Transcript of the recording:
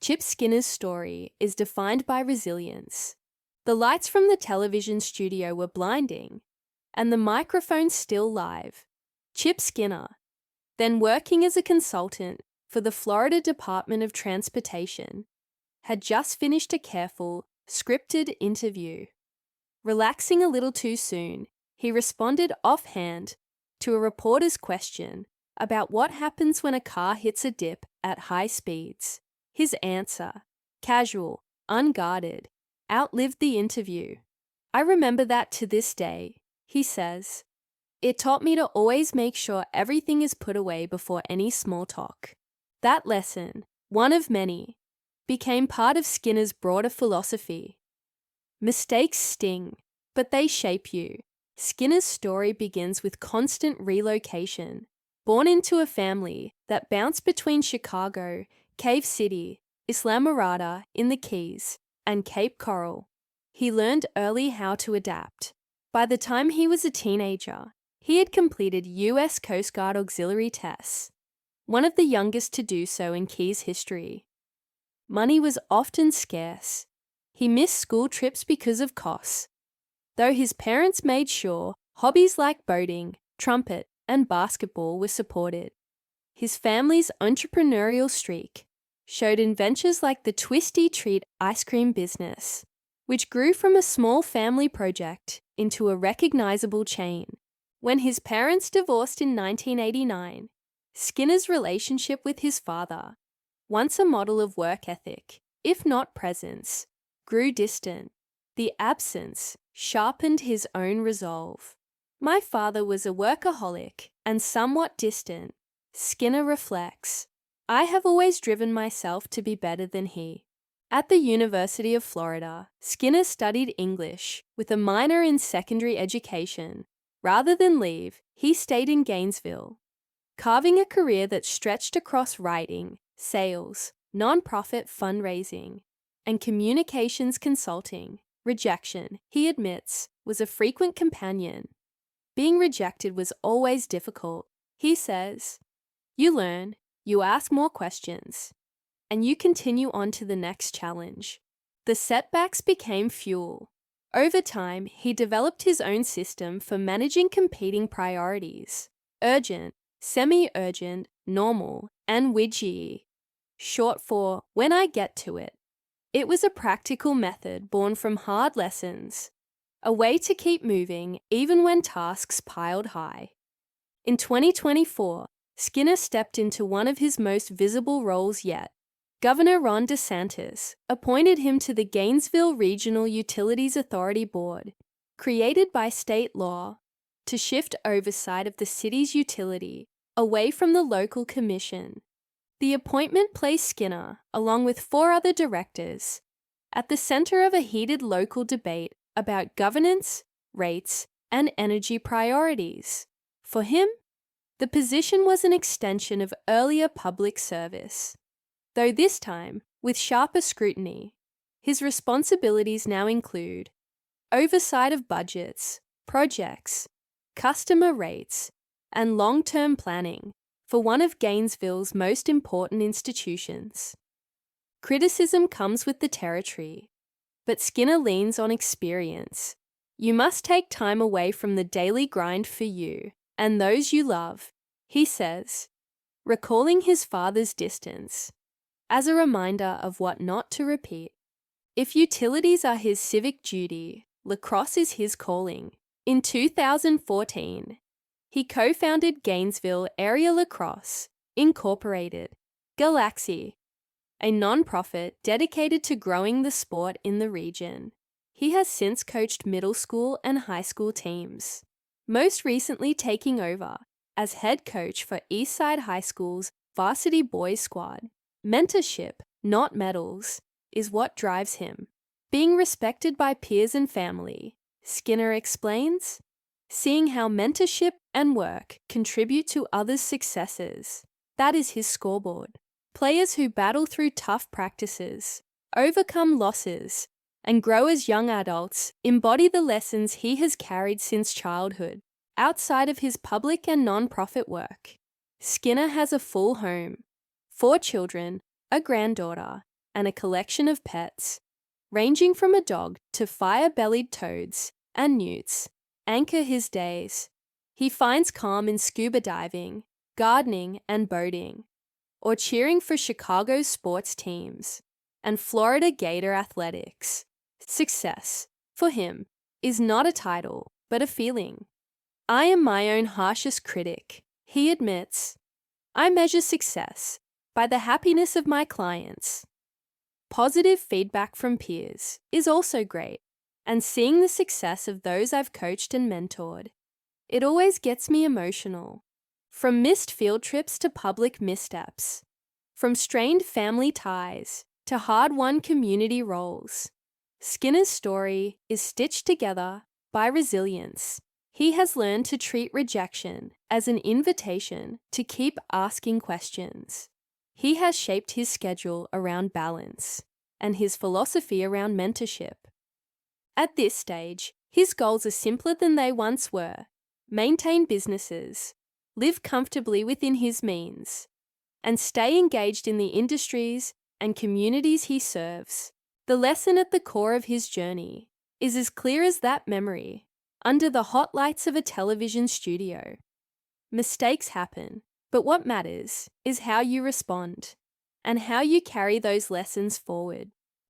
Chip Skinner's story is defined by resilience. The lights from the television studio were blinding, and the microphone still live. Chip Skinner, then working as a consultant for the Florida Department of Transportation, had just finished a careful, scripted interview. Relaxing a little too soon, he responded offhand to a reporter's question about what happens when a car hits a dip at high speeds. His answer, casual, unguarded, outlived the interview. I remember that to this day, he says. It taught me to always make sure everything is put away before any small talk. That lesson, one of many, became part of Skinner's broader philosophy. Mistakes sting, but they shape you. Skinner's story begins with constant relocation. Born into a family that bounced between Chicago, Cave City, Islamorada in the Keys, and Cape Coral, he learned early how to adapt. By the time he was a teenager, he had completed U.S. Coast Guard auxiliary tests, one of the youngest to do so in Keys history. Money was often scarce. He missed school trips because of costs, though his parents made sure hobbies like boating, trumpet, and basketball were supported. His family's entrepreneurial streak showed in ventures like the Twisty Treat ice cream business, which grew from a small family project into a recognizable chain. When his parents divorced in 1989, Skinner's relationship with his father, once a model of work ethic, if not presence, grew distant. The absence sharpened his own resolve. My father was a workaholic and somewhat distant, Skinner reflects. I have always driven myself to be better than he. At the University of Florida, Skinner studied English with a minor in secondary education. Rather than leave, he stayed in Gainesville, carving a career that stretched across writing, sales, nonprofit fundraising, and communications consulting. Rejection, he admits, was a frequent companion. Being rejected was always difficult. He says, you learn, you ask more questions, and you continue on to the next challenge. The setbacks became fuel. Over time, he developed his own system for managing competing priorities: urgent, semi-urgent, normal, and widgie, short for when I get to it. It was a practical method born from hard lessons, a way to keep moving even when tasks piled high. In 2024, Skinner stepped into one of his most visible roles yet. Governor Ron DeSantis appointed him to the Gainesville Regional Utilities Authority Board, created by state law, to shift oversight of the city's utility away from the local commission. The appointment placed Skinner, along with 4 other directors, at the center of a heated local debate about governance, rates, and energy priorities. For him, the position was an extension of earlier public service, though this time with sharper scrutiny. His responsibilities now include oversight of budgets, projects, customer rates, and long-term planning for one of Gainesville's most important institutions. Criticism comes with the territory, but Skinner leans on experience. You must take time away from the daily grind for you and those you love, he says, recalling his father's distance as a reminder of what not to repeat. If utilities are his civic duty, lacrosse is his calling. In 2014, he co-founded Gainesville Area Lacrosse, Incorporated, Galaxy, a nonprofit dedicated to growing the sport in the region. He has since coached middle school and high school teams, most recently taking over as head coach for Eastside High School's varsity boys squad. Mentorship, not medals, is what drives him. Being respected by peers and family, Skinner explains, seeing how mentorship and work contribute to others' successes. That is his scoreboard. Players who battle through tough practices, overcome losses, and grow as young adults embody the lessons he has carried since childhood. Outside of his public and non-profit work, Skinner has a full home, 4 children, a granddaughter, and a collection of pets, ranging from a dog to fire-bellied toads and newts, anchor his days. He finds calm in scuba diving, gardening and boating, or cheering for Chicago's sports teams and Florida Gator athletics. Success, for him, is not a title, but a feeling. I am my own harshest critic, he admits. I measure success by the happiness of my clients. Positive feedback from peers is also great, and seeing the success of those I've coached and mentored, it always gets me emotional. From missed field trips to public missteps, from strained family ties to hard-won community roles, Skinner's story is stitched together by resilience. He has learned to treat rejection as an invitation to keep asking questions. He has shaped his schedule around balance and his philosophy around mentorship. At this stage, his goals are simpler than they once were: maintain businesses, live comfortably within his means, and stay engaged in the industries and communities he serves. The lesson at the core of his journey is as clear as that memory under the hot lights of a television studio. Mistakes happen, but what matters is how you respond and how you carry those lessons forward.